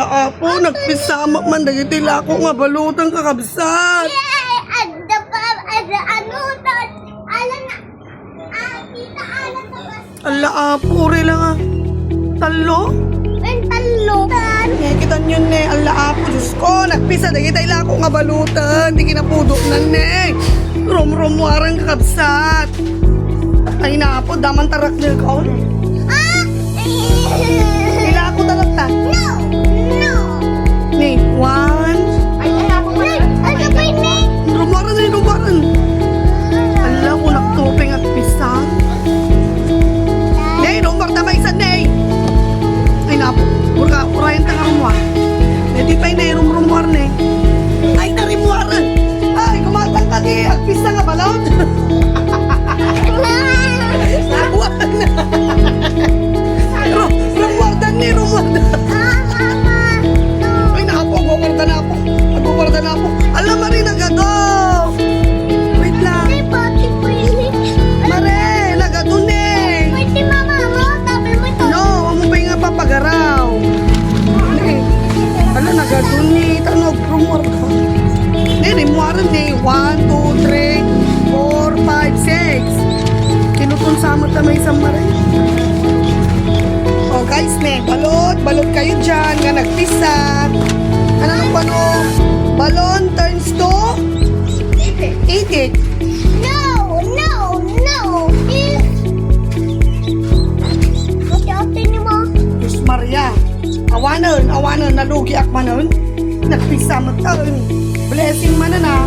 ala apo, nagpisama man, dagitila ako nga balutang kakabsat. Ala apo, rin lang ah. Talo? Talo. Kita nyo ne, ala apo, Diyos ko, nagpisa, dagitila ako nga balutan, di kinapudok na ne. Rum-rumwarang kakabsat. Ay na apo, daman tarak na ikaw. Ila ako talag ta? No. Ne, one. Ano ba yun? Rumwaran na, rumwaran. Ala ko, naktuping at pisang. Ne, rumwar na may isa, ne. Ay na apo, urayan ta nga rumwar. Ne, di pa yun, rumwar ne. Ay, narimwaran. Ay, kumatang ka di, at pisang nga balot. Nakuwag na. Rumwardan ni, rumwardan. Ay, nakapo, agwawardan na ako. Agwawardan na ako. Alam, Marie, nagado. Wait lang. Mare, nagado ni. No, amo pa yung papagaraw. Ala, nagado ni. Tanog, rumwardan. Ni, rimwaran ni. 1, 2, 3, 4, 5, 6. Tinutun sa amat na may isang Mare. Oh guys, ne, balot kayo dyan, nga nagpisa. Ano nang pano? Balon turns to? Eat it. No. Diyos Maria. Awanan, nalugi akmanon. Nagpisa mo taon. Blessing man na.